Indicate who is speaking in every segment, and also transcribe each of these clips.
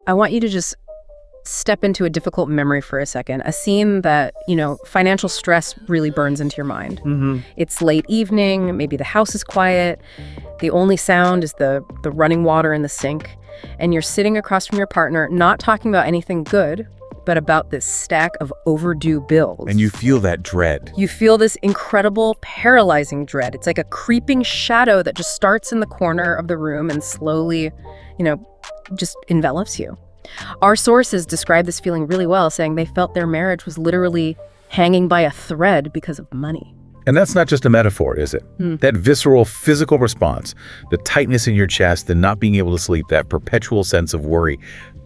Speaker 1: I want you to just step into a difficult memory for a second, a scene that, financial stress really burns into your mind. It's late evening, maybe the house is quiet, the only sound is the running water in the sink, and you're sitting across from your partner, not talking about anything good, but about this stack of overdue bills.
Speaker 2: And you feel that dread.
Speaker 1: You feel this incredible, paralyzing dread. It's like a creeping shadow that just starts in the corner of the room and slowly, just envelops you. Our sources describe this feeling really well, saying they felt their marriage was literally hanging by a thread because of money.
Speaker 2: And that's not just a metaphor, is it? That visceral physical response, the tightness in your chest, the not being able to sleep, that perpetual sense of worry,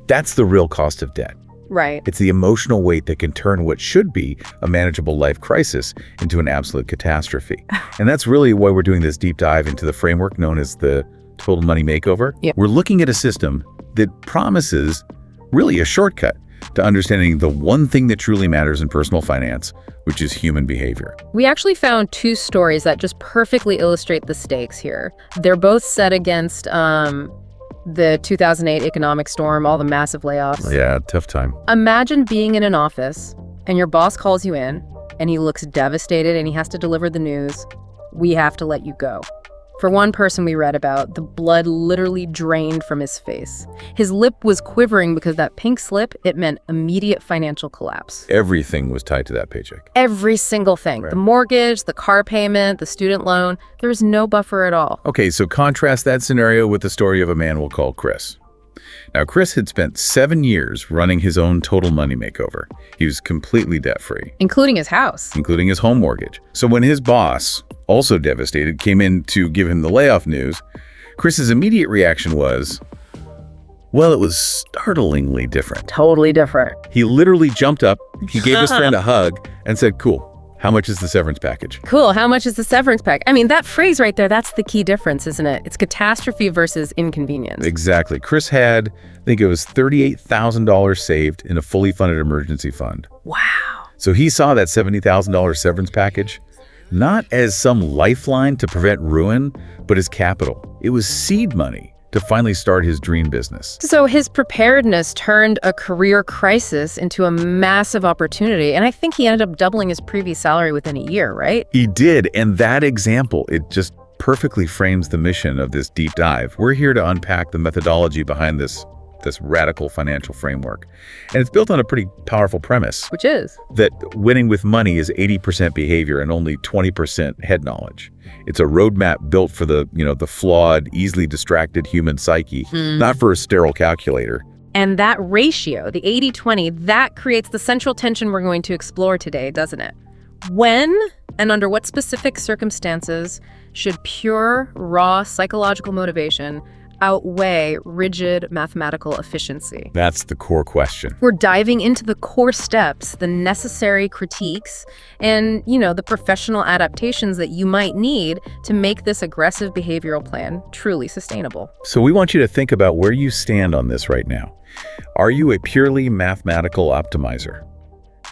Speaker 2: that's the real cost of debt.
Speaker 1: Right.
Speaker 2: It's the emotional weight that can turn what should be a manageable life crisis into an absolute catastrophe. And that's really why we're doing this deep dive into the framework known as the Total Money Makeover.
Speaker 1: Yep.
Speaker 2: We're looking at a system that promises really a shortcut to understanding the one thing that truly matters in personal finance, which is human behavior.
Speaker 1: We actually found two stories that just perfectly illustrate the stakes here. They're both set against the 2008 economic storm, all the massive layoffs.
Speaker 2: Yeah, tough time.
Speaker 1: Imagine being in an office and your boss calls you in and he looks devastated and he has to deliver the news. We have to let you go. For one person we read about, the blood literally drained from his face. His lip was quivering because that pink slip, it meant immediate financial collapse.
Speaker 2: Everything was tied to that paycheck.
Speaker 1: Every single thing.
Speaker 2: Right.
Speaker 1: The mortgage, the car payment, the student loan, there was no buffer at all.
Speaker 2: Okay, so contrast that scenario with the story of a man we'll call Chris. Now, Chris had spent 7 years running his own Total Money Makeover. He was completely debt-free.
Speaker 1: Including his house.
Speaker 2: Including his home mortgage. So when his boss, also devastated, came in to give him the layoff news, Chris's immediate reaction was, well, it was startlingly different.
Speaker 1: Totally different.
Speaker 2: He literally jumped up, he gave his friend a hug, and said, cool, how much is the severance package?
Speaker 1: Cool, how much is the severance pack? I mean, that phrase right there, that's the key difference, isn't it? It's catastrophe versus inconvenience.
Speaker 2: Exactly. Chris had, I think it was $38,000 saved in a fully funded emergency fund.
Speaker 1: Wow.
Speaker 2: So he saw that $70,000 severance package not as some lifeline to prevent ruin, but as capital. It was seed money to finally start his dream business.
Speaker 1: So his preparedness turned a career crisis into a massive opportunity. And I think he ended up doubling his previous salary within a year, right?
Speaker 2: He did. And that example, it just perfectly frames the mission of this deep dive. We're here to unpack the methodology behind this radical financial framework. And it's built on a pretty powerful premise.
Speaker 1: Which is?
Speaker 2: That winning with money is 80% behavior and only 20% head knowledge. It's a roadmap built for the flawed, easily distracted human psyche, not for a sterile calculator.
Speaker 1: And that ratio, the 80-20, that creates the central tension we're going to explore today, doesn't it? When and under what specific circumstances should pure, raw psychological motivation outweigh rigid mathematical efficiency?
Speaker 2: That's the core question.
Speaker 1: We're diving into the core steps, the necessary critiques, and, the professional adaptations that you might need to make this aggressive behavioral plan truly sustainable.
Speaker 2: So we want you to think about where you stand on this right now. Are you a purely mathematical optimizer?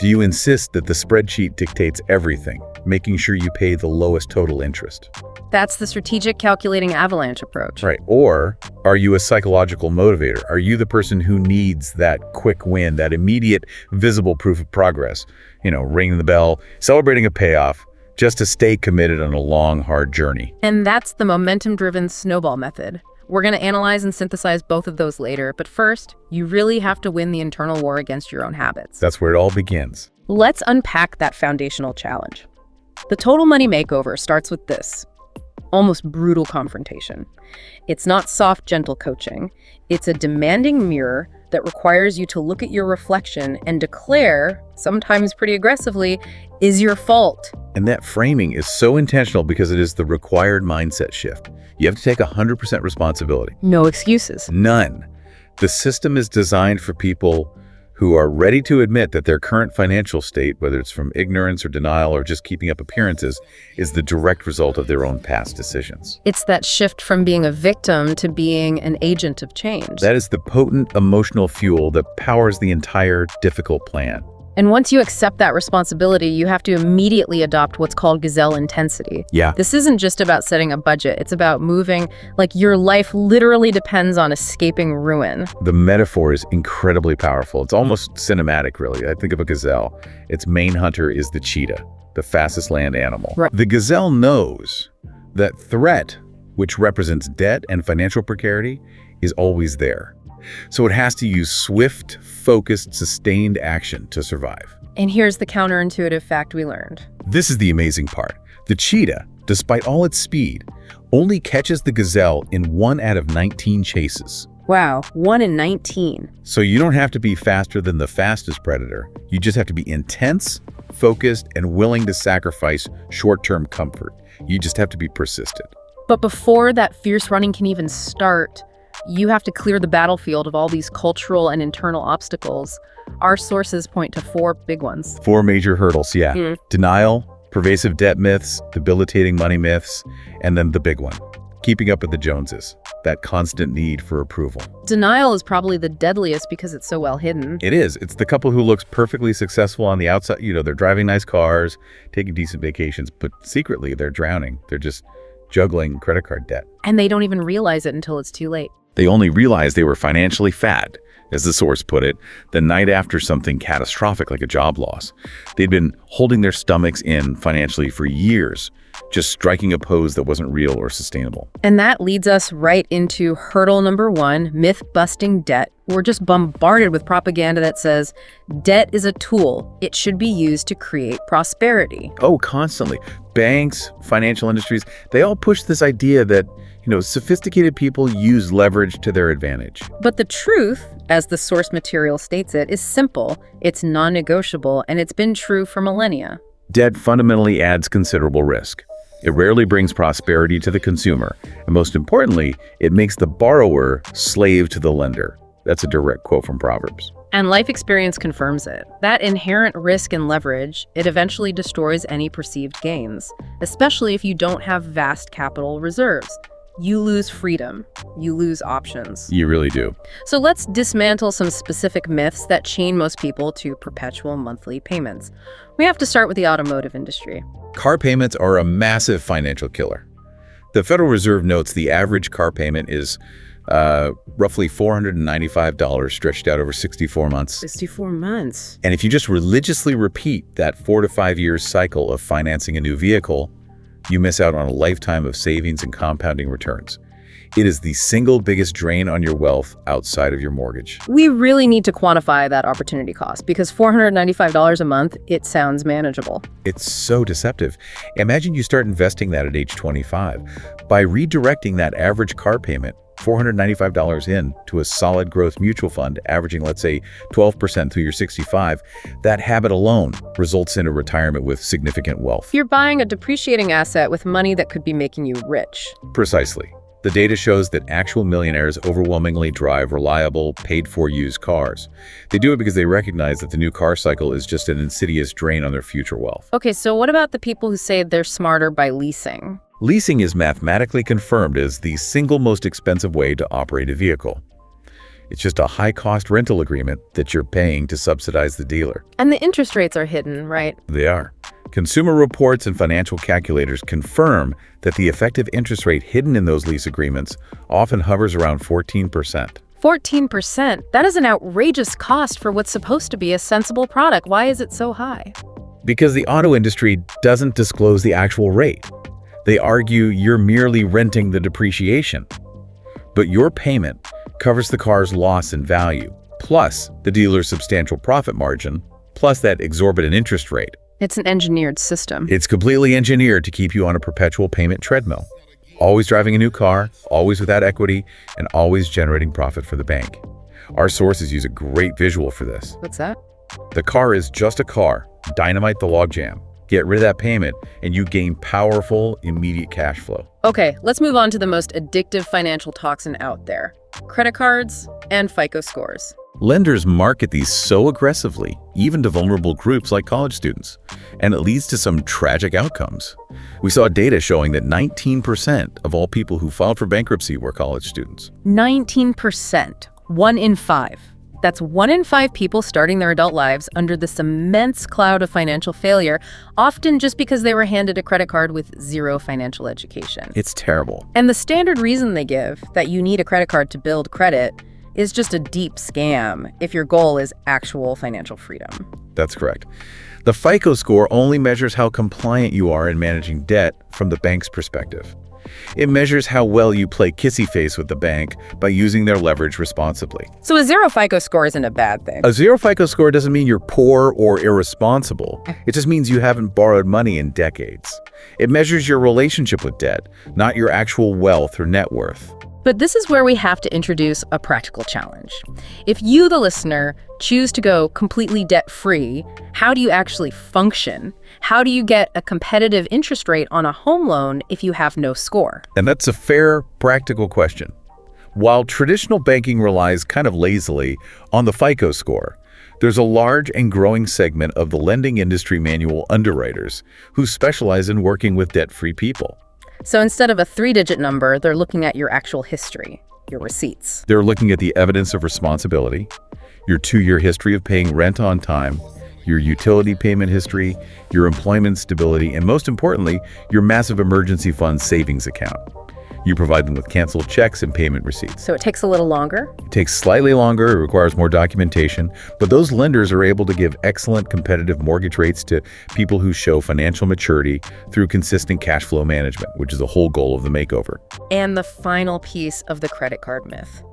Speaker 2: Do you insist that the spreadsheet dictates everything, making sure you pay the lowest total interest?
Speaker 1: That's the strategic calculating avalanche approach.
Speaker 2: Right. Or are you a psychological motivator? Are you the person who needs that quick win, that immediate visible proof of progress? Ringing the bell, celebrating a payoff, just to stay committed on a long, hard journey.
Speaker 1: And that's the momentum-driven snowball method. We're going to analyze and synthesize both of those later, but first, you really have to win the internal war against your own habits.
Speaker 2: That's where it all begins.
Speaker 1: Let's unpack that foundational challenge. The Total Money Makeover starts with this almost brutal confrontation. It's not soft, gentle coaching. It's a demanding mirror that requires you to look at your reflection and declare, sometimes pretty aggressively, is your fault.
Speaker 2: And that framing is so intentional because it is the required mindset shift. You have to take 100% responsibility.
Speaker 1: No excuses.
Speaker 2: None. The system is designed for people who are ready to admit that their current financial state, whether it's from ignorance or denial or just keeping up appearances, is the direct result of their own past decisions.
Speaker 1: It's that shift from being a victim to being an agent of change.
Speaker 2: That is the potent emotional fuel that powers the entire difficult plan.
Speaker 1: And once you accept that responsibility, you have to immediately adopt what's called gazelle intensity.
Speaker 2: Yeah.
Speaker 1: This isn't just about setting a budget. It's about moving, like your life literally depends on escaping ruin.
Speaker 2: The metaphor is incredibly powerful. It's almost cinematic, really. I think of a gazelle. Its main hunter is the cheetah, the fastest land animal.
Speaker 1: Right.
Speaker 2: The gazelle knows that threat, which represents debt and financial precarity, is always there. So it has to use swift, focused, sustained action to survive.
Speaker 1: And here's the counterintuitive fact we learned.
Speaker 2: This is the amazing part. The cheetah, despite all its speed, only catches the gazelle in 1 out of 19 chases.
Speaker 1: Wow, 1 in 19.
Speaker 2: So you don't have to be faster than the fastest predator. You just have to be intense, focused, and willing to sacrifice short-term comfort. You just have to be persistent.
Speaker 1: But before that fierce running can even start, you have to clear the battlefield of all these cultural and internal obstacles. Our sources point to 4 big ones.
Speaker 2: 4 major hurdles, yeah. Denial, pervasive debt myths, debilitating money myths, and then the big one, keeping up with the Joneses, that constant need for approval.
Speaker 1: Denial is probably the deadliest because it's so well hidden.
Speaker 2: It is. It's the couple who looks perfectly successful on the outside. You know, they're driving nice cars, taking decent vacations, but secretly they're drowning. They're just juggling credit card debt.
Speaker 1: And they don't even realize it until it's too late.
Speaker 2: They only realized they were financially fat, as the source put it, the night after something catastrophic like a job loss. They'd been holding their stomachs in financially for years, just striking a pose that wasn't real or sustainable.
Speaker 1: And that leads us right into hurdle number 1, myth-busting debt. We're just bombarded with propaganda that says debt is a tool. It should be used to create prosperity.
Speaker 2: Oh, constantly. Banks, financial industries, they all push this idea that, sophisticated people use leverage to their advantage.
Speaker 1: But the truth, as the source material states it, is simple, it's non-negotiable, and it's been true for millennia.
Speaker 2: Debt fundamentally adds considerable risk. It rarely brings prosperity to the consumer, and most importantly, it makes the borrower slave to the lender. That's a direct quote from Proverbs.
Speaker 1: And life experience confirms it. That inherent risk and leverage, it eventually destroys any perceived gains, especially if you don't have vast capital reserves. You lose freedom. You lose options.
Speaker 2: You really do.
Speaker 1: So let's dismantle some specific myths that chain most people to perpetual monthly payments. We have to start with the automotive industry.
Speaker 2: Car payments are a massive financial killer. The Federal Reserve notes the average car payment is roughly $495 stretched out over 64 months.
Speaker 1: 64 months.
Speaker 2: And if you just religiously repeat that 4 to 5 year cycle of financing a new vehicle, you miss out on a lifetime of savings and compounding returns. It is the single biggest drain on your wealth outside of your mortgage.
Speaker 1: We really need to quantify that opportunity cost because $495 a month, it sounds manageable.
Speaker 2: It's so deceptive. Imagine you start investing that at age 25. By redirecting that average car payment, $495 in, to a solid growth mutual fund, averaging, let's say, 12% through your 65, that habit alone results in a retirement with significant wealth.
Speaker 1: You're buying a depreciating asset with money that could be making you rich.
Speaker 2: Precisely. The data shows that actual millionaires overwhelmingly drive reliable, paid-for used cars. They do it because they recognize that the new car cycle is just an insidious drain on their future wealth.
Speaker 1: Okay, so what about the people who say they're smarter by leasing?
Speaker 2: Leasing is mathematically confirmed as the single most expensive way to operate a vehicle. It's just a high-cost rental agreement that you're paying to subsidize the dealer.
Speaker 1: And the interest rates are hidden, right?
Speaker 2: They are. Consumer reports and financial calculators confirm that the effective interest rate hidden in those lease agreements often hovers around 14%.
Speaker 1: 14%? That is an outrageous cost for what's supposed to be a sensible product. Why is it so high?
Speaker 2: Because the auto industry doesn't disclose the actual rate. They argue you're merely renting the depreciation. But your payment covers the car's loss in value, plus the dealer's substantial profit margin, plus that exorbitant interest rate.
Speaker 1: It's an engineered system.
Speaker 2: It's completely engineered to keep you on a perpetual payment treadmill. Always driving a new car, always without equity, and always generating profit for the bank. Our sources use a great visual for this.
Speaker 1: What's that?
Speaker 2: The car is just a car. Dynamite the logjam. Get rid of that payment, and you gain powerful, immediate cash flow.
Speaker 1: Okay, let's move on to the most addictive financial toxin out there. Credit cards and FICO scores.
Speaker 2: Lenders market these so aggressively, even to vulnerable groups like college students, and it leads to some tragic outcomes. We saw data showing that 19% of all people who filed for bankruptcy were college students.
Speaker 1: 19%, 1 in 5. That's 1 in 5 people starting their adult lives under this immense cloud of financial failure, often just because they were handed a credit card with zero financial education.
Speaker 2: It's terrible.
Speaker 1: And the standard reason they give, that you need a credit card to build credit, is just a deep scam if your goal is actual financial freedom.
Speaker 2: That's correct. The FICO score only measures how compliant you are in managing debt from the bank's perspective. It measures how well you play kissy face with the bank by using their leverage responsibly.
Speaker 1: So a 0 FICO score isn't a bad thing.
Speaker 2: A 0 FICO score doesn't mean you're poor or irresponsible. It just means you haven't borrowed money in decades. It measures your relationship with debt, not your actual wealth or net worth.
Speaker 1: But this is where we have to introduce a practical challenge. If you, the listener, choose to go completely debt-free, how do you actually function? How do you get a competitive interest rate on a home loan if you have no score?
Speaker 2: And that's a fair, practical question. While traditional banking relies kind of lazily on the FICO score, there's a large and growing segment of the lending industry manual underwriters who specialize in working with debt-free people.
Speaker 1: So instead of a 3-digit number, they're looking at your actual history, your receipts.
Speaker 2: They're looking at the evidence of responsibility, your 2-year history of paying rent on time, your utility payment history, your employment stability, and most importantly, your massive emergency fund savings account. You provide them with canceled checks and payment receipts.
Speaker 1: So it takes a little longer?
Speaker 2: It takes slightly longer, it requires more documentation, but those lenders are able to give excellent competitive mortgage rates to people who show financial maturity through consistent cash flow management, which is the whole goal of the Makeover.
Speaker 1: And the final piece of the credit card myth.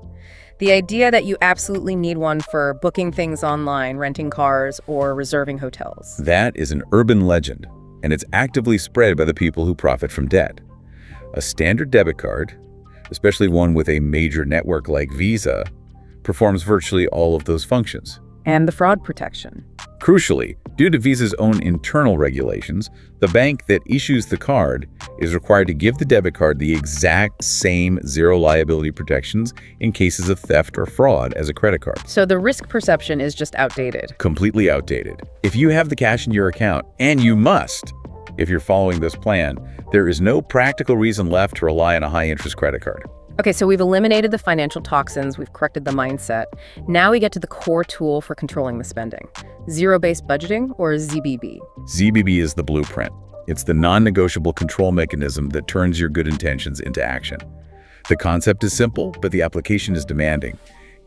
Speaker 1: The idea that you absolutely need one for booking things online, renting cars, or reserving hotels.
Speaker 2: That is an urban legend, and it's actively spread by the people who profit from debt. A standard debit card, especially one with a major network like Visa, performs virtually all of those functions.
Speaker 1: And the fraud protection.
Speaker 2: Crucially, due to Visa's own internal regulations, the bank that issues the card is required to give the debit card the exact same zero liability protections in cases of theft or fraud as a credit card.
Speaker 1: So the risk perception is just outdated.
Speaker 2: Completely outdated. If you have the cash in your account, and you must, if you're following this plan, there is no practical reason left to rely on a high-interest credit card.
Speaker 1: Okay, so we've eliminated the financial toxins, we've corrected the mindset. Now we get to the core tool for controlling the spending. Zero-based budgeting, or ZBB.
Speaker 2: ZBB is the blueprint. It's the non-negotiable control mechanism that turns your good intentions into action. The concept is simple, but the application is demanding.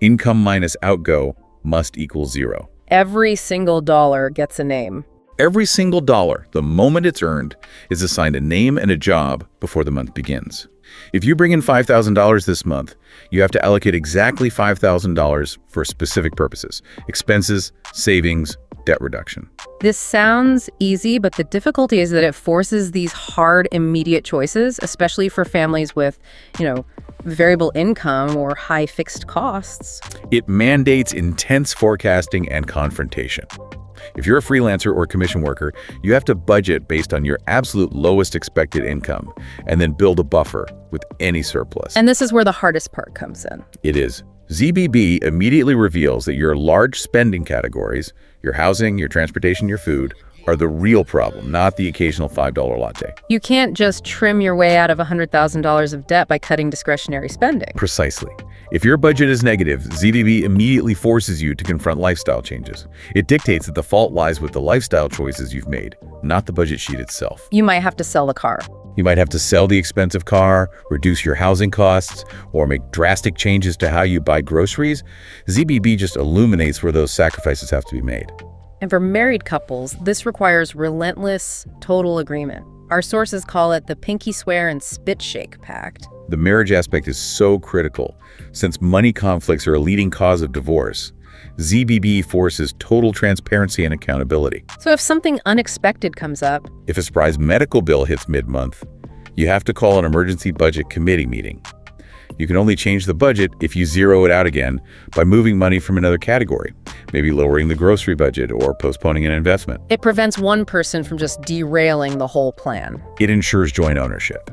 Speaker 2: Income minus outgo must equal 0.
Speaker 1: Every single dollar gets a name.
Speaker 2: Every single dollar, the moment it's earned, is assigned a name and a job before the month begins. If you bring in $5,000 this month, you have to allocate exactly $5,000 for specific purposes: expenses, savings, debt reduction.
Speaker 1: This sounds easy, but the difficulty is that it forces these hard, immediate choices, especially for families with, variable income or high fixed costs.
Speaker 2: It mandates intense forecasting and confrontation. If you're a freelancer or commission worker, you have to budget based on your absolute lowest expected income and then build a buffer with any surplus.
Speaker 1: And this is where the hardest part comes in.
Speaker 2: It is. ZBB immediately reveals that your large spending categories, your housing, your transportation, your food, are the real problem, not the occasional $5 latte.
Speaker 1: You can't just trim your way out of $100,000 of debt by cutting discretionary spending.
Speaker 2: Precisely. If your budget is negative, ZBB immediately forces you to confront lifestyle changes. It dictates that the fault lies with the lifestyle choices you've made, not the budget sheet itself.
Speaker 1: You might have to sell the car.
Speaker 2: You might have to sell the expensive car, reduce your housing costs, or make drastic changes to how you buy groceries. ZBB just illuminates where those sacrifices have to be made.
Speaker 1: And for married couples, this requires relentless, total agreement. Our sources call it the pinky swear and spit shake pact.
Speaker 2: The marriage aspect is so critical. Since money conflicts are a leading cause of divorce, ZBB forces total transparency and accountability.
Speaker 1: So if something unexpected comes up,
Speaker 2: if a surprise medical bill hits mid-month, you have to call an emergency budget committee meeting. You can only change the budget if you zero it out again by moving money from another category, maybe lowering the grocery budget or postponing an investment.
Speaker 1: It prevents one person from just derailing the whole plan.
Speaker 2: It ensures joint ownership.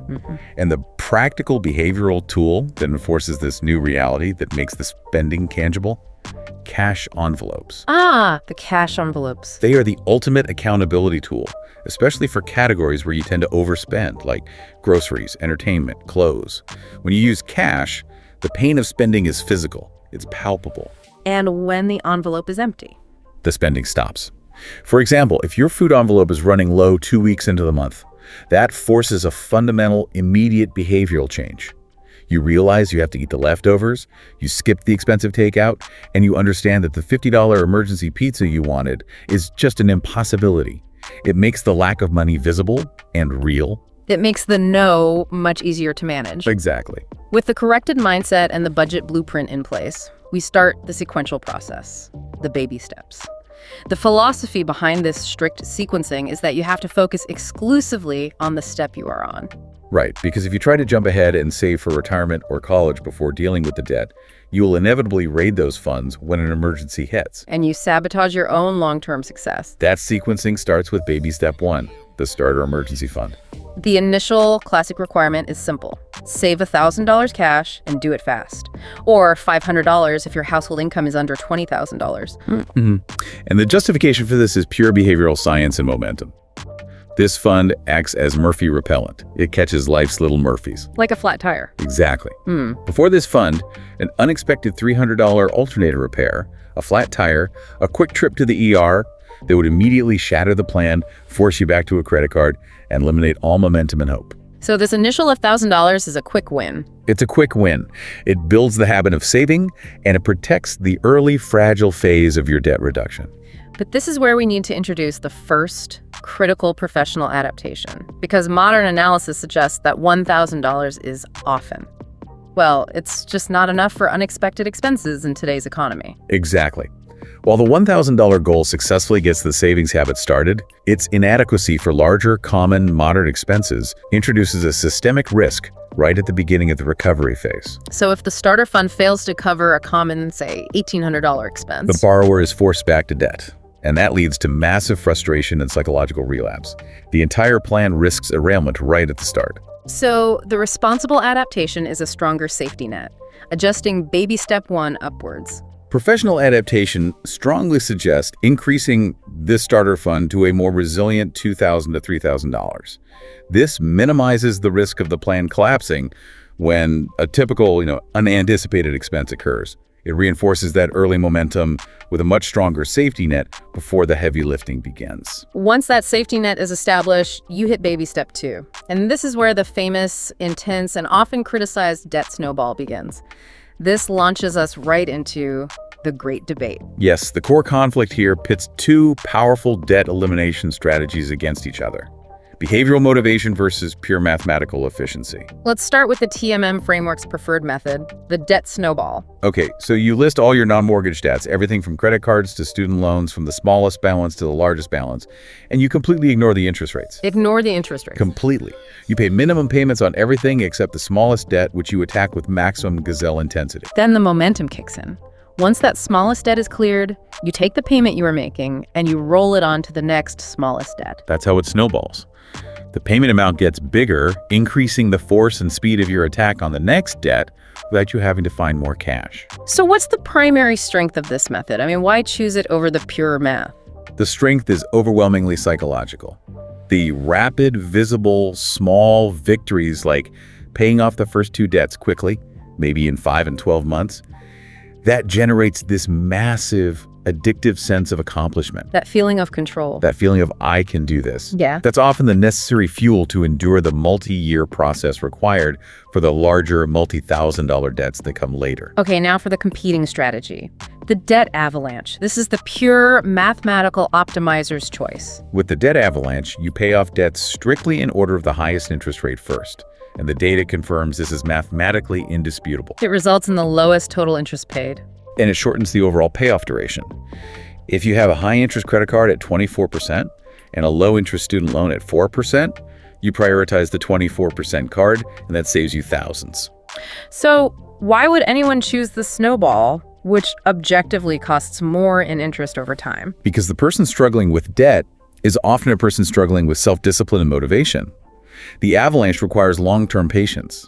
Speaker 2: And the practical behavioral tool that enforces this new reality that makes the spending tangible: cash envelopes.
Speaker 1: Ah, the cash envelopes.
Speaker 2: They are the ultimate accountability tool, especially for categories where you tend to overspend, like groceries, entertainment, clothes. When you use cash, the pain of spending is physical. It's palpable.
Speaker 1: and when the envelope is empty.
Speaker 2: The spending stops. For example, if your food envelope is running low 2 weeks into the month, that forces a fundamental, immediate behavioral change. You realize you have to eat the leftovers, you skip the expensive takeout, and you understand that the $50 emergency pizza you wanted is just an impossibility. It makes the lack of money visible and real.
Speaker 1: It makes the no much easier to manage.
Speaker 2: Exactly.
Speaker 1: With the corrected mindset and the budget blueprint in place, we start the sequential process, the baby steps. The philosophy behind this strict sequencing is that you have to focus exclusively on the step you are on.
Speaker 2: Right, because if you try to jump ahead and save for retirement or college before dealing with the debt, you will inevitably raid those funds when an emergency hits.
Speaker 1: And you sabotage your own long-term success.
Speaker 2: That sequencing starts with baby step 1, the starter emergency fund.
Speaker 1: The initial classic requirement is simple. Save $1,000 cash and do it fast. Or $500 if your household income is under $20,000.
Speaker 2: And the justification for this is pure behavioral science and momentum. This fund acts as Murphy repellent. It catches life's little Murphys.
Speaker 1: Like a flat tire.
Speaker 2: Exactly. Before this fund, an unexpected $300 alternator repair, a flat tire, a quick trip to the ER, that would immediately shatter the plan, force you back to a credit card, and eliminate all momentum and hope.
Speaker 1: So this initial $1,000 is a quick win.
Speaker 2: It's a quick win. It builds the habit of saving, and it protects the early fragile phase of your debt reduction.
Speaker 1: But this is where we need to introduce the first critical professional adaptation, because modern analysis suggests that $1,000 is often. Well, it's just not enough for unexpected expenses in today's economy.
Speaker 2: Exactly. While the $1,000 goal successfully gets the savings habit started, its inadequacy for larger, common, modern expenses introduces a systemic risk right at the beginning of the recovery phase.
Speaker 1: So if the starter fund fails to cover a common, say, $1,800 expense,
Speaker 2: the borrower is forced back to debt, and that leads to massive frustration and psychological relapse. The entire plan risks derailment right at the start.
Speaker 1: So the responsible adaptation is a stronger safety net, adjusting baby step 1 upwards.
Speaker 2: Professional adaptation strongly suggests increasing this starter fund to a more resilient $2,000 to $3,000. This minimizes the risk of the plan collapsing when a typical, unanticipated expense occurs. It reinforces that early momentum with a much stronger safety net before the heavy lifting begins.
Speaker 1: Once that safety net is established, you hit baby step 2. And this is where the famous, intense, and often criticized debt snowball begins. This launches us right into the great debate.
Speaker 2: Yes, the core conflict here pits two powerful debt elimination strategies against each other. Behavioral motivation versus pure mathematical efficiency.
Speaker 1: Let's start with the TMM framework's preferred method, the debt snowball.
Speaker 2: Okay, so you list all your non-mortgage debts, everything from credit cards to student loans, from the smallest balance to the largest balance, and you completely ignore the interest rates.
Speaker 1: Ignore the interest rates.
Speaker 2: Completely. You pay minimum payments on everything except the smallest debt, which you attack with maximum gazelle intensity.
Speaker 1: Then the momentum kicks in. Once that smallest debt is cleared, you take the payment you were making and you roll it on to the next smallest debt.
Speaker 2: That's how it snowballs. The payment amount gets bigger, increasing the force and speed of your attack on the next debt without you having to find more cash.
Speaker 1: So what's the primary strength of this method? I mean, why choose it over the pure math?
Speaker 2: The strength is overwhelmingly psychological. The rapid, visible, small victories like paying off the first two debts quickly, maybe in 5 and 12 months, that generates this massive, addictive sense of accomplishment.
Speaker 1: That feeling of control.
Speaker 2: That feeling of, I can do this.
Speaker 1: Yeah.
Speaker 2: That's often the necessary fuel to endure the multi-year process required for the larger multi-$1,000 debts that come later.
Speaker 1: Okay, now for the competing strategy. The debt avalanche. This is the pure mathematical optimizer's choice.
Speaker 2: With the debt avalanche, you pay off debts strictly in order of the highest interest rate first. And the data confirms this is mathematically indisputable.
Speaker 1: It results in the lowest total interest paid.
Speaker 2: And it shortens the overall payoff duration. If you have a high-interest credit card at 24% and a low-interest student loan at 4%, you prioritize the 24% card, and that saves you thousands.
Speaker 1: So why would anyone choose the snowball, which objectively costs more in interest over time?
Speaker 2: Because the person struggling with debt is often a person struggling with self-discipline and motivation. The avalanche requires long-term patience.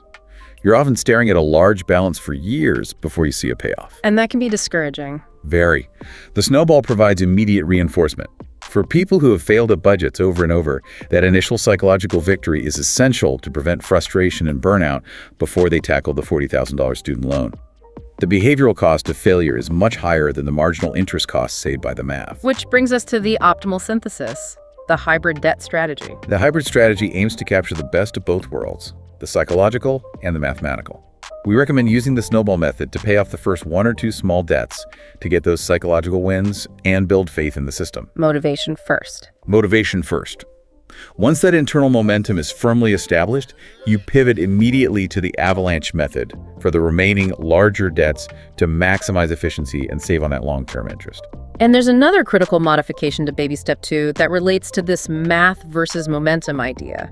Speaker 2: You're often staring at a large balance for years before you see a payoff.
Speaker 1: And that can be discouraging.
Speaker 2: Very. The snowball provides immediate reinforcement. For people who have failed at budgets over and over, that initial psychological victory is essential to prevent frustration and burnout before they tackle the $40,000 student loan. The behavioral cost of failure is much higher than the marginal interest cost saved by the math.
Speaker 1: Which brings us to the optimal synthesis, the hybrid debt strategy.
Speaker 2: The hybrid strategy aims to capture the best of both worlds, the psychological and the mathematical. We recommend using the snowball method to pay off the first one or two small debts to get those psychological wins and build faith in the system.
Speaker 1: Motivation first.
Speaker 2: Motivation first. Once that internal momentum is firmly established, you pivot immediately to the avalanche method for the remaining larger debts to maximize efficiency and save on that long-term interest.
Speaker 1: And there's another critical modification to baby step 2 that relates to this math versus momentum idea.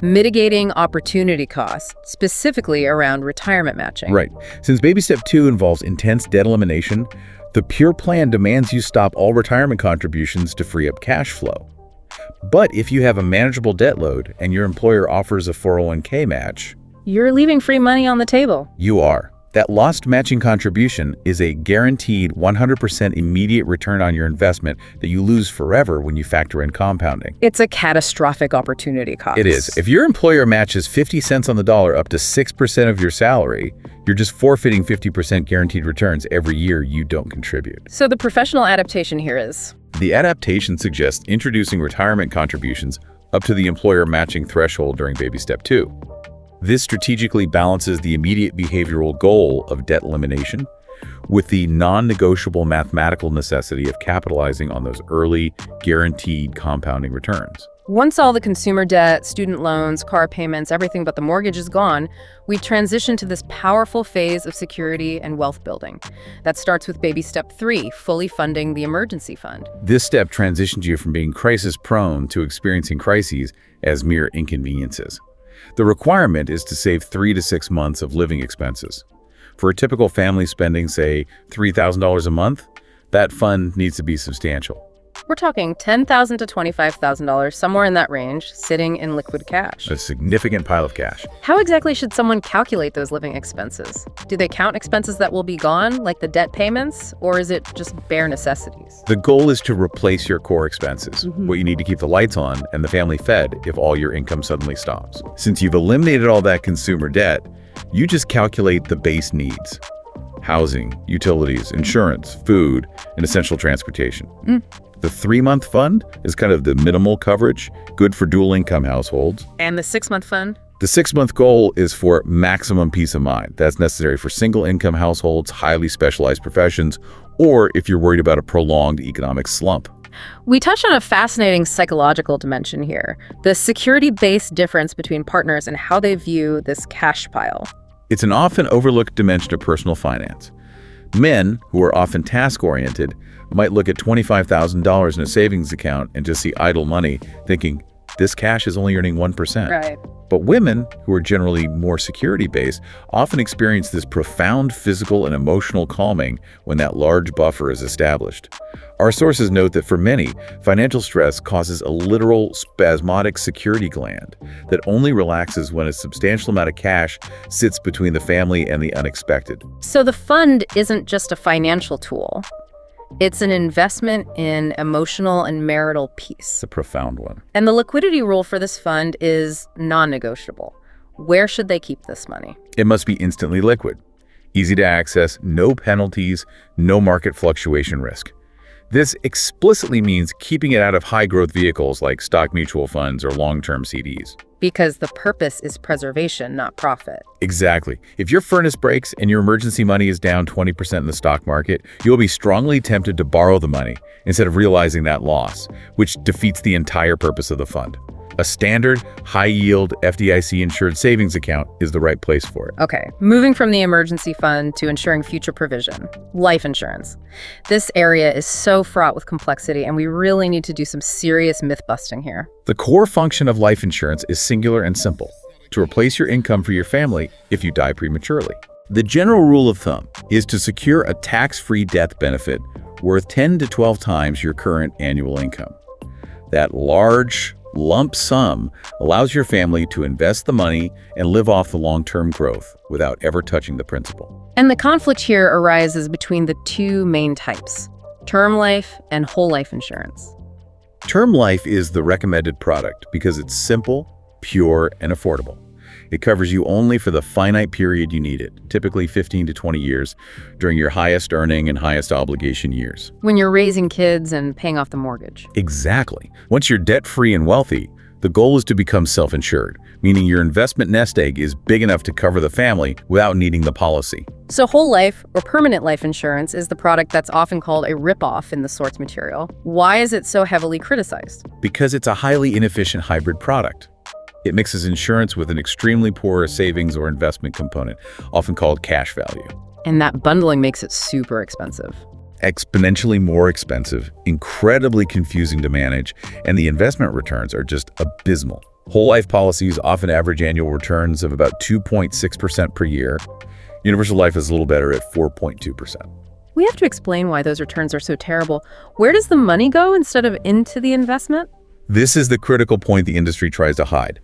Speaker 1: Mitigating opportunity costs, specifically around retirement matching.
Speaker 2: Right. Since baby step 2 involves intense debt elimination, the pure plan demands you stop all retirement contributions to free up cash flow. But if you have a manageable debt load and your employer offers a 401k match,
Speaker 1: you're leaving free money on the table.
Speaker 2: You are. That lost matching contribution is a guaranteed 100% immediate return on your investment that you lose forever when you factor in compounding.
Speaker 1: It's a catastrophic opportunity cost.
Speaker 2: It is. If your employer matches 50 cents on the dollar up to 6% of your salary, you're just forfeiting 50% guaranteed returns every year you don't contribute.
Speaker 1: So the professional adaptation here is?
Speaker 2: The adaptation suggests introducing retirement contributions up to the employer matching threshold during baby step 2. This strategically balances the immediate behavioral goal of debt elimination with the non-negotiable mathematical necessity of capitalizing on those early, guaranteed compounding returns.
Speaker 1: Once all the consumer debt, student loans, car payments, everything but the mortgage is gone, we transition to this powerful phase of security and wealth building. That starts with baby step 3, fully funding the emergency fund.
Speaker 2: This step transitions you from being crisis-prone to experiencing crises as mere inconveniences. The requirement is to save 3 to 6 months of living expenses. For a typical family spending, say, $3,000 a month, that fund needs to be substantial.
Speaker 1: We're talking $10,000 to $25,000, somewhere in that range, sitting in liquid cash.
Speaker 2: A significant pile of cash.
Speaker 1: How exactly should someone calculate those living expenses? Do they count expenses that will be gone, like the debt payments, or is it just bare necessities?
Speaker 2: The goal is to replace your core expenses, what you need to keep the lights on and the family fed if all your income suddenly stops. Since you've eliminated all that consumer debt, you just calculate the base needs: housing, utilities, insurance, food, and essential transportation. The 3-month fund is kind of the minimal coverage, good for dual-income households.
Speaker 1: And the 6-month fund?
Speaker 2: The 6-month goal is for maximum peace of mind. That's necessary for single-income households, highly specialized professions, or if you're worried about a prolonged economic slump.
Speaker 1: We touched on a fascinating psychological dimension here, the security-based difference between partners and how they view this cash pile.
Speaker 2: It's an often overlooked dimension of personal finance. Men, who are often task-oriented, might look at $25,000 in a savings account and just see idle money, thinking, this cash is only earning 1%.
Speaker 1: Right.
Speaker 2: But women, who are generally more security-based, often experience this profound physical and emotional calming when that large buffer is established. Our sources note that for many, financial stress causes a literal spasmodic security gland that only relaxes when a substantial amount of cash sits between the family and the unexpected.
Speaker 1: So the fund isn't just a financial tool. It's an investment in emotional and marital peace.
Speaker 2: It's a profound one.
Speaker 1: And the liquidity rule for this fund is non-negotiable. Where should they keep this money?
Speaker 2: It must be instantly liquid, easy to access, no penalties, no market fluctuation risk. This explicitly means keeping it out of high-growth vehicles like stock mutual funds or long-term CDs.
Speaker 1: Because the purpose is preservation, not profit.
Speaker 2: Exactly. If your furnace breaks and your emergency money is down 20% in the stock market, you'll be strongly tempted to borrow the money instead of realizing that loss, which defeats the entire purpose of the fund. A standard, high-yield, FDIC-insured savings account is the right place for it.
Speaker 1: Okay, moving from the emergency fund to ensuring future provision, life insurance. This area is so fraught with complexity, and we really need to do some serious myth-busting here.
Speaker 2: The core function of life insurance is singular and simple: to replace your income for your family if you die prematurely. The general rule of thumb is to secure a tax-free death benefit worth 10 to 12 times your current annual income. That large lump sum allows your family to invest the money and live off the long-term growth without ever touching the principal.
Speaker 1: And the conflict here arises between the two main types, term life and whole life insurance.
Speaker 2: Term life is the recommended product because it's simple, pure, and affordable. It covers you only for the finite period you need it, typically 15 to 20 years, during your highest earning and highest obligation years.
Speaker 1: When you're raising kids and paying off the mortgage.
Speaker 2: Exactly. Once you're debt-free and wealthy, the goal is to become self-insured, meaning your investment nest egg is big enough to cover the family without needing the policy.
Speaker 1: So whole life or permanent life insurance is the product that's often called a ripoff in the source material. Why is it so heavily criticized?
Speaker 2: Because it's a highly inefficient hybrid product. It mixes insurance with an extremely poor savings or investment component, often called cash value.
Speaker 1: And that bundling makes it super expensive.
Speaker 2: Exponentially more expensive, incredibly confusing to manage, and the investment returns are just abysmal. Whole life policies often average annual returns of about 2.6% per year. Universal life is a little better at 4.2%.
Speaker 1: We have to explain why those returns are so terrible. Where does the money go instead of into the investment?
Speaker 2: This is the critical point the industry tries to hide.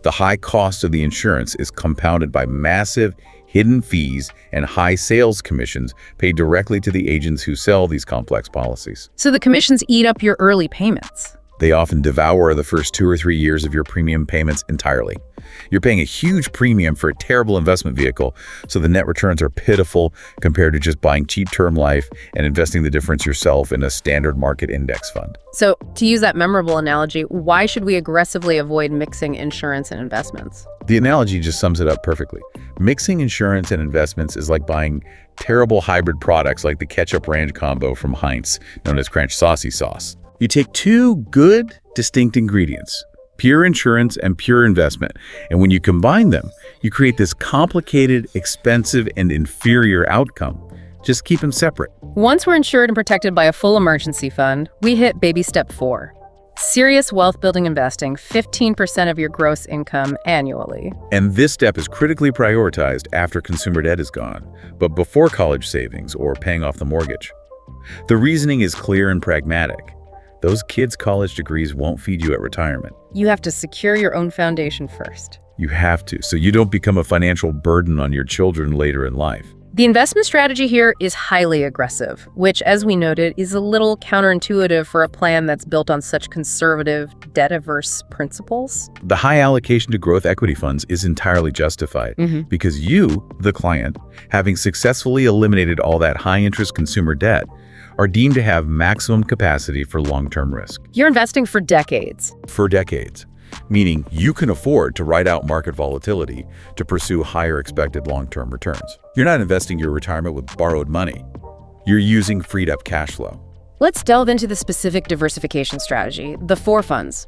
Speaker 2: The high cost of the insurance is compounded by massive hidden fees and high sales commissions paid directly to the agents who sell these complex policies.
Speaker 1: So the commissions eat up your early payments.
Speaker 2: They often devour the first 2 or 3 years of your premium payments entirely. You're paying a huge premium for a terrible investment vehicle, so the net returns are pitiful compared to just buying cheap term life and investing the difference yourself in a standard market index fund.
Speaker 1: So to use that memorable analogy, why should we aggressively avoid mixing insurance and investments?
Speaker 2: The analogy just sums it up perfectly. Mixing insurance and investments is like buying terrible hybrid products like the ketchup ranch combo from Heinz, known as Crunch Saucy Sauce. You take 2 good, distinct ingredients, pure insurance and pure investment, and when you combine them, you create this complicated, expensive, and inferior outcome. Just keep them separate.
Speaker 1: Once we're insured and protected by a full emergency fund, we hit baby step 4. Serious wealth-building investing, 15% of your gross income annually.
Speaker 2: And this step is critically prioritized after consumer debt is gone, but before college savings or paying off the mortgage. The reasoning is clear and pragmatic. Those kids' college degrees won't feed you at retirement.
Speaker 1: You have to secure your own foundation first.
Speaker 2: You have to, so you don't become a financial burden on your children later in life.
Speaker 1: The investment strategy here is highly aggressive, which, as we noted, is a little counterintuitive for a plan that's built on such conservative, debt-averse principles.
Speaker 2: The high allocation to growth equity funds is entirely justified because you, the client, having successfully eliminated all that high-interest consumer debt, are deemed to have maximum capacity for long-term risk.
Speaker 1: You're investing for decades.
Speaker 2: For decades, meaning you can afford to ride out market volatility to pursue higher expected long-term returns. You're not investing your retirement with borrowed money. You're using freed-up cash flow.
Speaker 1: Let's delve into the specific diversification strategy, the 4 funds.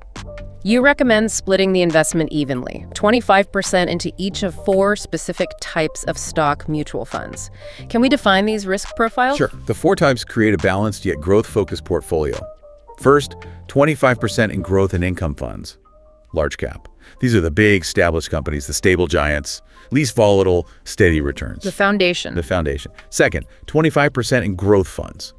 Speaker 1: You recommend splitting the investment evenly, 25% into each of 4 specific types of stock mutual funds. Can we define these risk profiles?
Speaker 2: Sure. The 4 types create a balanced yet growth-focused portfolio. First, 25% in growth and income funds, large cap. These are the big established companies, the stable giants, least volatile, steady returns.
Speaker 1: The foundation.
Speaker 2: The foundation. Second, 25% in growth funds,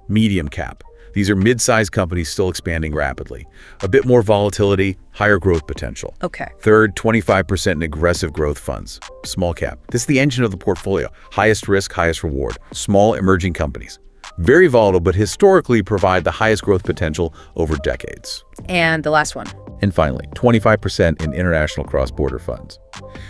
Speaker 2: medium cap. These are mid-sized companies still expanding rapidly. A bit more volatility, higher growth potential.
Speaker 1: Okay.
Speaker 2: Third, 25% in aggressive growth funds, small cap. This is the engine of the portfolio. Highest risk, highest reward. Small emerging companies. Very volatile, but historically provide the highest growth potential over decades.
Speaker 1: And the last one.
Speaker 2: And finally, 25% in international cross-border funds.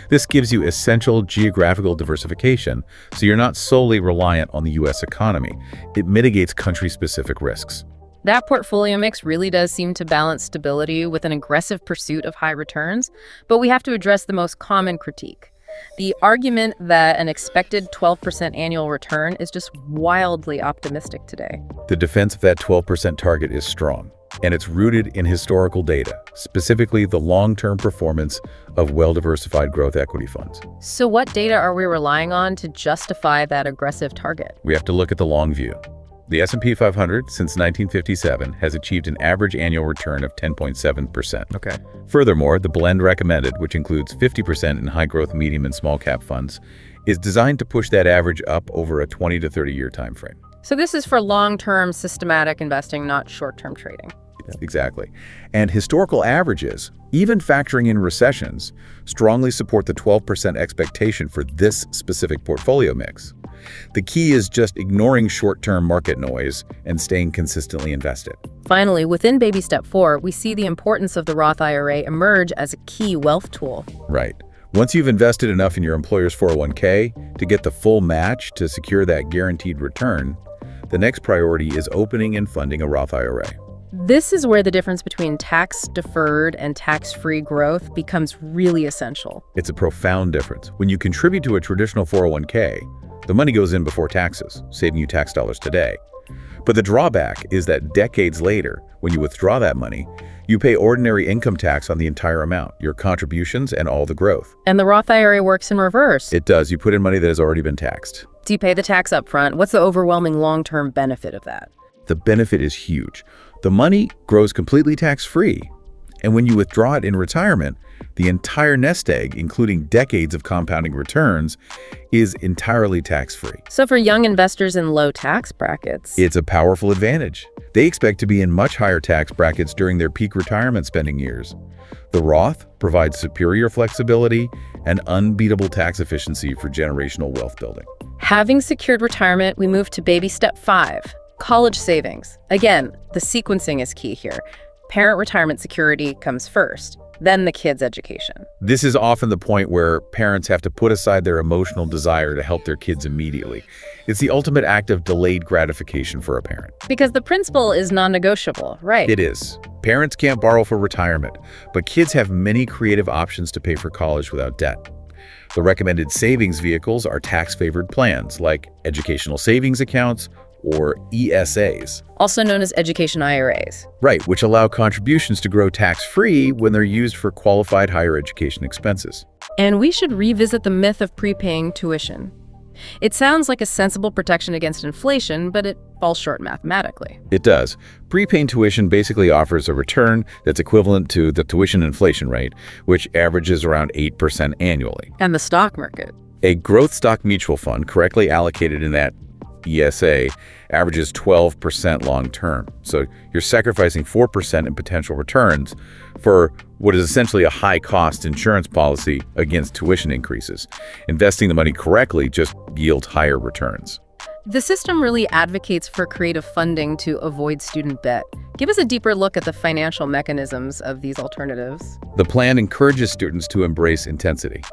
Speaker 2: This gives you essential geographical diversification, so you're not solely reliant on the U.S. economy. It mitigates country-specific risks.
Speaker 1: That portfolio mix really does seem to balance stability with an aggressive pursuit of high returns, but we have to address the most common critique. The argument that an expected 12% annual return is just wildly optimistic today.
Speaker 2: The defense of that 12% target is strong, and it's rooted in historical data, specifically the long-term performance of well-diversified growth equity funds.
Speaker 1: So what data are we relying on to justify that aggressive target?
Speaker 2: We have to look at the long view. The S&P 500 since 1957 has achieved an average annual return of 10.7%.
Speaker 1: Okay.
Speaker 2: Furthermore, the blend recommended, which includes 50% in high-growth medium and small-cap funds, is designed to push that average up over a 20 to 30-year time frame.
Speaker 1: So this is for long-term systematic investing, not short-term trading.
Speaker 2: Exactly. And historical averages, even factoring in recessions, strongly support the 12% expectation for this specific portfolio mix. The key is just ignoring short-term market noise and staying consistently invested.
Speaker 1: Finally, within baby step 4, we see the importance of the Roth IRA emerge as a key wealth tool.
Speaker 2: Right. Once you've invested enough in your employer's 401k to get the full match to secure that guaranteed return, the next priority is opening and funding a Roth IRA.
Speaker 1: This is where the difference between tax-deferred and tax-free growth becomes really essential.
Speaker 2: It's a profound difference. When you contribute to a traditional 401k, the money goes in before taxes, saving you tax dollars today. But the drawback is that decades later, when you withdraw that money, you pay ordinary income tax on the entire amount, your contributions and all the growth.
Speaker 1: And the Roth IRA works in reverse.
Speaker 2: It does. You put in money that has already been taxed.
Speaker 1: Do you pay the tax up front? What's the overwhelming long-term benefit of that?
Speaker 2: The benefit is huge. The money grows completely tax-free. And when you withdraw it in retirement, the entire nest egg, including decades of compounding returns, is entirely tax-free.
Speaker 1: So for young investors in low tax brackets,
Speaker 2: it's a powerful advantage. They expect to be in much higher tax brackets during their peak retirement spending years. The Roth provides superior flexibility and unbeatable tax efficiency for generational wealth building.
Speaker 1: Having secured retirement, we move to baby step 5, college savings. Again, the sequencing is key here. Parent retirement security comes first, then the kid's education.
Speaker 2: This is often the point where parents have to put aside their emotional desire to help their kids immediately. It's the ultimate act of delayed gratification for a parent.
Speaker 1: Because the principle is non-negotiable, right?
Speaker 2: It is. Parents can't borrow for retirement, but kids have many creative options to pay for college without debt. The recommended savings vehicles are tax-favored plans like educational savings accounts or ESAs.
Speaker 1: Also known as education IRAs.
Speaker 2: Right, which allow contributions to grow tax-free when they're used for qualified higher education expenses.
Speaker 1: And we should revisit the myth of prepaying tuition. It sounds like a sensible protection against inflation, but it falls short mathematically.
Speaker 2: It does. Prepaying tuition basically offers a return that's equivalent to the tuition inflation rate, which averages around 8% annually.
Speaker 1: And the stock market.
Speaker 2: A growth stock mutual fund correctly allocated in that ESA averages 12% long-term. So you're sacrificing 4% in potential returns for what is essentially a high-cost insurance policy against tuition increases. Investing the money correctly just yields higher returns.
Speaker 1: The system really advocates for creative funding to avoid student debt. Give us a deeper look at the financial mechanisms of these alternatives.
Speaker 2: The plan encourages students to embrace intensity.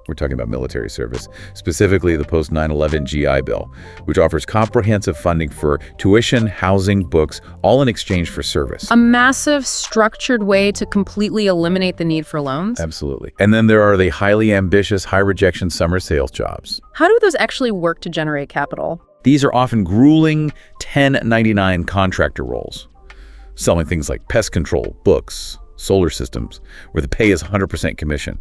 Speaker 2: We're talking about military service, specifically the post-9/11 GI Bill, which offers comprehensive funding for tuition, housing, books, all in exchange for service.
Speaker 1: A massive, structured way to completely eliminate the need for loans?
Speaker 2: Absolutely. And then there are the highly ambitious, high-rejection summer sales jobs.
Speaker 1: How do those actually work to generate capital?
Speaker 2: These are often grueling 1099 contractor roles, selling things like pest control, books, solar systems, where the pay is 100% commission.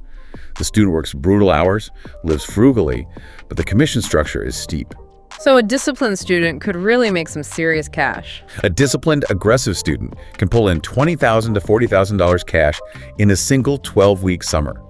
Speaker 2: The student works brutal hours, lives frugally, but the commission structure is steep.
Speaker 1: So a disciplined student could really make some serious cash.
Speaker 2: A disciplined, aggressive student can pull in $20,000 to $40,000 cash in a single 12-week summer.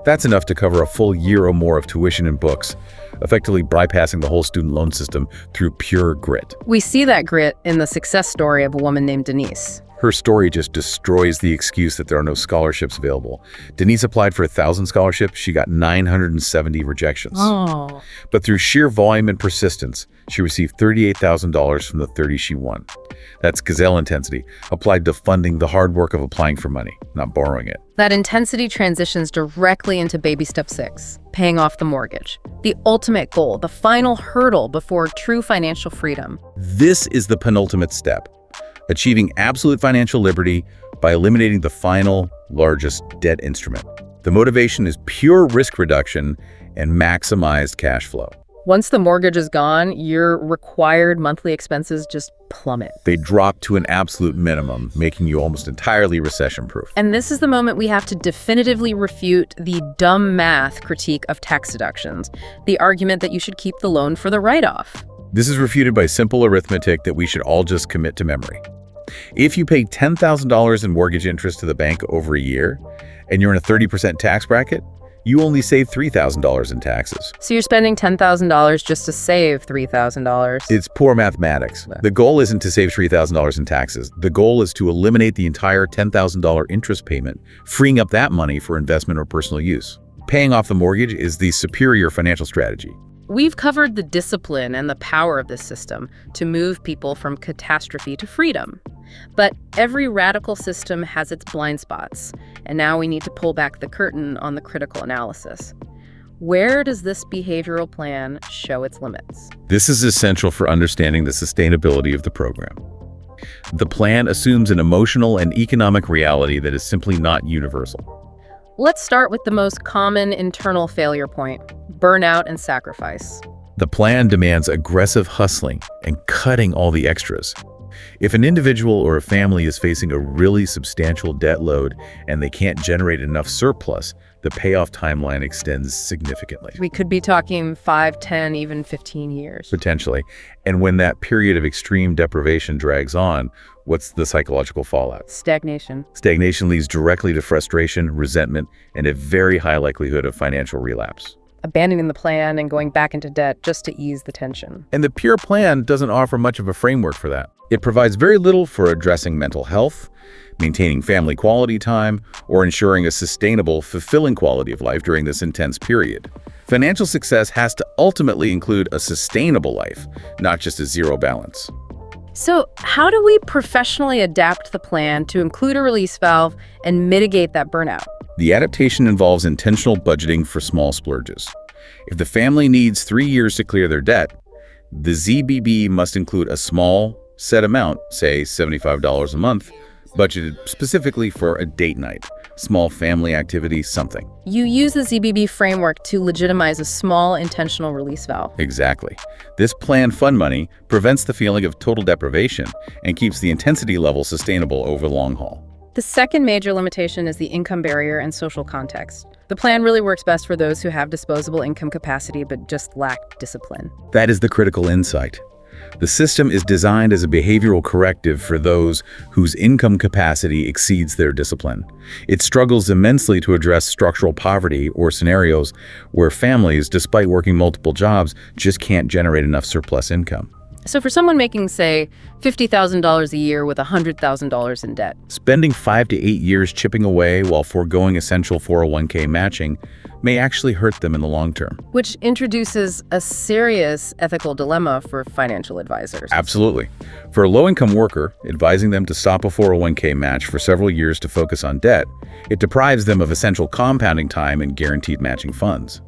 Speaker 2: That's enough to cover a full year or more of tuition and books, effectively bypassing the whole student loan system through pure grit.
Speaker 1: We see that grit in the success story of a woman named Denise.
Speaker 2: Her story just destroys the excuse that there are no scholarships available. Denise applied for 1,000 scholarships. She got 970 rejections.
Speaker 1: Oh.
Speaker 2: But through sheer volume and persistence, she received $38,000 from the 30 she won. That's gazelle intensity, applied to funding the hard work of applying for money, not borrowing it.
Speaker 1: That intensity transitions directly into baby step 6, paying off the mortgage. The ultimate goal, the final hurdle before true financial freedom.
Speaker 2: This is the penultimate step. Achieving absolute financial liberty by eliminating the final, largest debt instrument. The motivation is pure risk reduction and maximized cash flow.
Speaker 1: Once the mortgage is gone, your required monthly expenses just plummet.
Speaker 2: They drop to an absolute minimum, making you almost entirely recession-proof.
Speaker 1: And this is the moment we have to definitively refute the dumb math critique of tax deductions, the argument that you should keep the loan for the write-off.
Speaker 2: This is refuted by simple arithmetic that we should all just commit to memory. If you pay $10,000 in mortgage interest to the bank over a year, and you're in a 30% tax bracket, you only save $3,000 in taxes.
Speaker 1: So you're spending $10,000 just to save $3,000.
Speaker 2: It's poor mathematics. The goal isn't to save $3,000 in taxes. The goal is to eliminate the entire $10,000 interest payment, freeing up that money for investment or personal use. Paying off the mortgage is the superior financial strategy.
Speaker 1: We've covered the discipline and the power of this system to move people from catastrophe to freedom. But every radical system has its blind spots, and now we need to pull back the curtain on the critical analysis. Where does this behavioral plan show its limits?
Speaker 2: This is essential for understanding the sustainability of the program. The plan assumes an emotional and economic reality that is simply not universal.
Speaker 1: Let's start with the most common internal failure point: burnout and sacrifice.
Speaker 2: The plan demands aggressive hustling and cutting all the extras. If an individual or a family is facing a really substantial debt load and they can't generate enough surplus, the payoff timeline extends significantly.
Speaker 1: We could be talking 5, 10, even 15 years.
Speaker 2: Potentially. And when that period of extreme deprivation drags on, what's the psychological fallout?
Speaker 1: Stagnation.
Speaker 2: Stagnation leads directly to frustration, resentment, and a very high likelihood of financial relapse.
Speaker 1: Abandoning the plan and going back into debt just to ease the tension.
Speaker 2: And the pure plan doesn't offer much of a framework for that. It provides very little for addressing mental health, maintaining family quality time, or ensuring a sustainable, fulfilling quality of life during this intense period. Financial success has to ultimately include a sustainable life, not just a zero balance.
Speaker 1: So how do we professionally adapt the plan to include a release valve and mitigate that burnout?
Speaker 2: The adaptation involves intentional budgeting for small splurges. If the family needs 3 years to clear their debt, the ZBB must include a small, set amount, say $75 a month, budgeted specifically for a date night, small family activity, something.
Speaker 1: You use the ZBB framework to legitimize a small intentional release valve.
Speaker 2: Exactly. This planned fund money prevents the feeling of total deprivation and keeps the intensity level sustainable over the long haul.
Speaker 1: The second major limitation is the income barrier and social context. The plan really works best for those who have disposable income capacity but just lack discipline.
Speaker 2: That is the critical insight. The system is designed as a behavioral corrective for those whose income capacity exceeds their discipline. It struggles immensely to address structural poverty or scenarios where families, despite working multiple jobs, just can't generate enough surplus income.
Speaker 1: So for someone making, say, $50,000 a year with $100,000 in debt,
Speaker 2: spending 5 to 8 years chipping away while foregoing essential 401k matching may actually hurt them in the long term.
Speaker 1: Which introduces a serious ethical dilemma for financial advisors.
Speaker 2: Absolutely. For a low-income worker, advising them to stop a 401k match for several years to focus on debt, it deprives them of essential compounding time and guaranteed matching funds.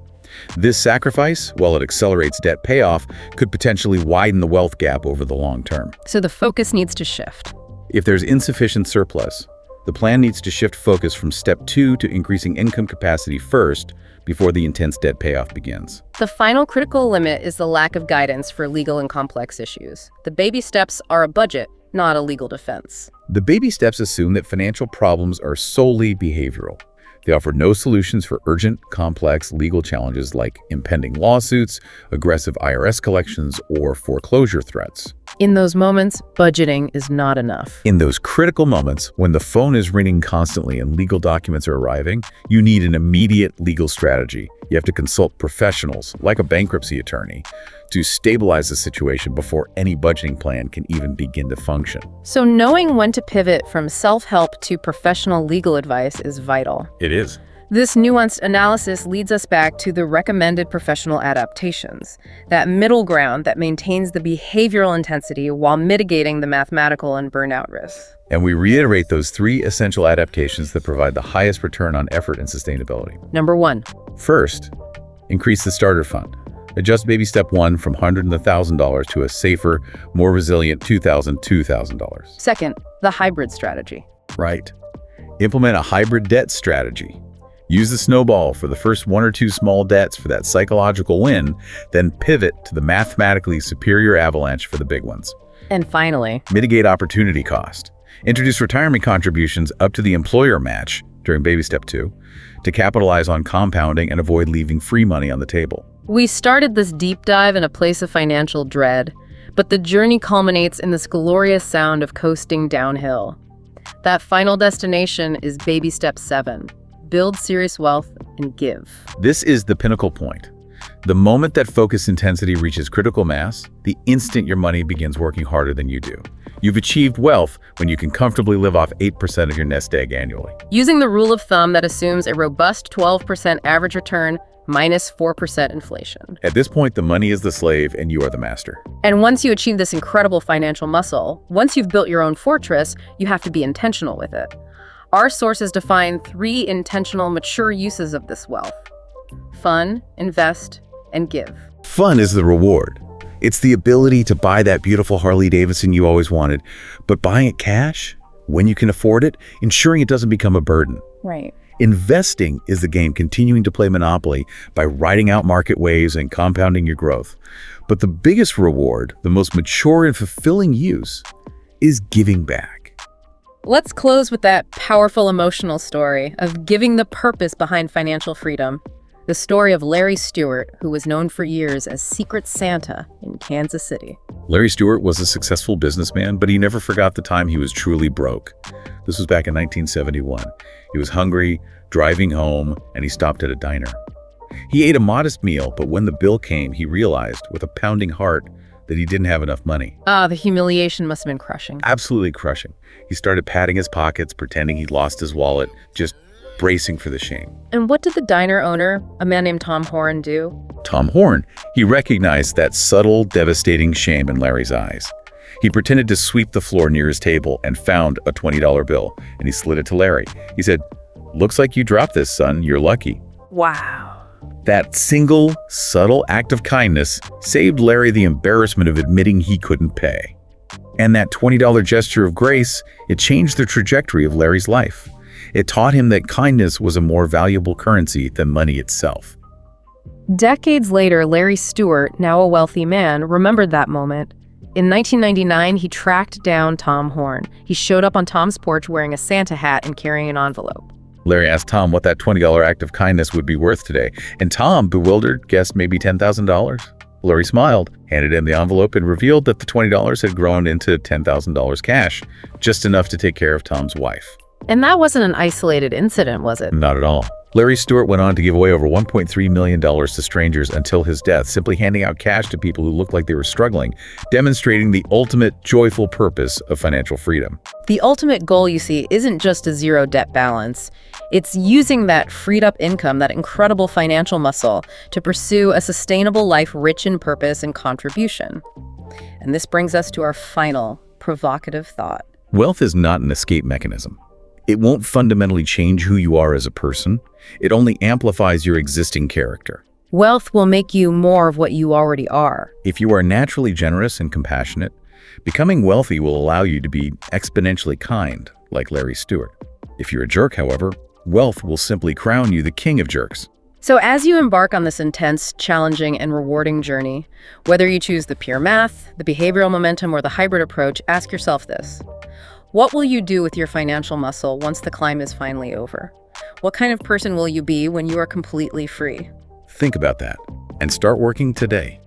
Speaker 2: This sacrifice, while it accelerates debt payoff, could potentially widen the wealth gap over the long term.
Speaker 1: So the focus needs to shift.
Speaker 2: If there's insufficient surplus, the plan needs to shift focus from step 2 to increasing income capacity first before the intense debt payoff begins.
Speaker 1: The final critical limit is the lack of guidance for legal and complex issues. The baby steps are a budget, not a legal defense.
Speaker 2: The baby steps assume that financial problems are solely behavioral. They offer no solutions for urgent, complex legal challenges like impending lawsuits, aggressive IRS collections, or foreclosure threats.
Speaker 1: In those moments, budgeting is not enough.
Speaker 2: In those critical moments, when the phone is ringing constantly and legal documents are arriving, you need an immediate legal strategy. You have to consult professionals, like a bankruptcy attorney, to stabilize the situation before any budgeting plan can even begin to function.
Speaker 1: So knowing when to pivot from self-help to professional legal advice is vital.
Speaker 2: It is.
Speaker 1: This nuanced analysis leads us back to the recommended professional adaptations, that middle ground that maintains the behavioral intensity while mitigating the mathematical and burnout risks.
Speaker 2: And we reiterate those 3 essential adaptations that provide the highest return on effort and sustainability.
Speaker 1: Number 1.
Speaker 2: First, increase the starter fund. Adjust baby step 1 from $100 and $1,000 to a safer, more resilient $2,000.
Speaker 1: Second, the hybrid strategy.
Speaker 2: Right. Implement a hybrid debt strategy. Use the snowball for the first 1 or 2 small debts for that psychological win, then pivot to the mathematically superior avalanche for the big ones.
Speaker 1: And finally,
Speaker 2: mitigate opportunity cost. Introduce retirement contributions up to the employer match during baby step 2 to capitalize on compounding and avoid leaving free money on the table.
Speaker 1: We started this deep dive in a place of financial dread, but the journey culminates in this glorious sound of coasting downhill. That final destination is baby step 7. Build serious wealth and give.
Speaker 2: This is the pinnacle point. The moment that focus intensity reaches critical mass, the instant your money begins working harder than you do. You've achieved wealth when you can comfortably live off 8% of your nest egg annually.
Speaker 1: Using the rule of thumb that assumes a robust 12% average return minus 4% inflation.
Speaker 2: At this point, the money is the slave and you are the master.
Speaker 1: And once you achieve this incredible financial muscle, once you've built your own fortress, you have to be intentional with it. Our sources define 3 intentional, mature uses of this wealth: fun, invest, and give.
Speaker 2: Fun is the reward. It's the ability to buy that beautiful Harley Davidson you always wanted, but buying it cash, when you can afford it, ensuring it doesn't become a burden.
Speaker 1: Right.
Speaker 2: Investing is the game, continuing to play Monopoly by riding out market waves and compounding your growth. But the biggest reward, the most mature and fulfilling use, is giving back.
Speaker 1: Let's close with that powerful emotional story of giving the purpose behind financial freedom. The story of Larry Stewart, who was known for years as Secret Santa in Kansas City.
Speaker 2: Larry Stewart was a successful businessman, but he never forgot the time he was truly broke. This was back in 1971. He was hungry, driving home, and he stopped at a diner. He ate a modest meal, but when the bill came, he realized, with a pounding heart, that he didn't have enough money.
Speaker 1: The humiliation must have been crushing.
Speaker 2: Absolutely crushing. He started patting his pockets, pretending he'd lost his wallet, just bracing for the shame.
Speaker 1: And what did the diner owner, a man named Tom Horn, do?
Speaker 2: Tom Horn, he recognized that subtle, devastating shame in Larry's eyes. He pretended to sweep the floor near his table and found a $20 bill, and he slid it to Larry. He said, "Looks like you dropped this, son. You're lucky."
Speaker 1: Wow.
Speaker 2: That single, subtle act of kindness saved Larry the embarrassment of admitting he couldn't pay. And that $20 gesture of grace, it changed the trajectory of Larry's life. It taught him that kindness was a more valuable currency than money itself.
Speaker 1: Decades later, Larry Stewart, now a wealthy man, remembered that moment. In 1999, he tracked down Tom Horn. He showed up on Tom's porch wearing a Santa hat and carrying an envelope.
Speaker 2: Larry asked Tom what that $20 act of kindness would be worth today, and Tom, bewildered, guessed maybe $10,000. Larry smiled, handed him the envelope, and revealed that the $20 had grown into $10,000 cash, just enough to take care of Tom's wife.
Speaker 1: And that wasn't an isolated incident, was it?
Speaker 2: Not at all. Larry Stewart went on to give away over $1.3 million to strangers until his death, simply handing out cash to people who looked like they were struggling, demonstrating the ultimate joyful purpose of financial freedom.
Speaker 1: The ultimate goal, you see, isn't just a zero debt balance. It's using that freed up income, that incredible financial muscle, to pursue a sustainable life rich in purpose and contribution. And this brings us to our final provocative thought.
Speaker 2: Wealth is not an escape mechanism. It won't fundamentally change who you are as a person. It only amplifies your existing character.
Speaker 1: Wealth will make you more of what you already are.
Speaker 2: If you are naturally generous and compassionate, becoming wealthy will allow you to be exponentially kind, like Larry Stewart. If you're a jerk, however, wealth will simply crown you the king of jerks.
Speaker 1: So as you embark on this intense, challenging, and rewarding journey, whether you choose the pure math, the behavioral momentum, or the hybrid approach, ask yourself this. What will you do with your financial muscle once the climb is finally over? What kind of person will you be when you are completely free?
Speaker 2: Think about that and start working today.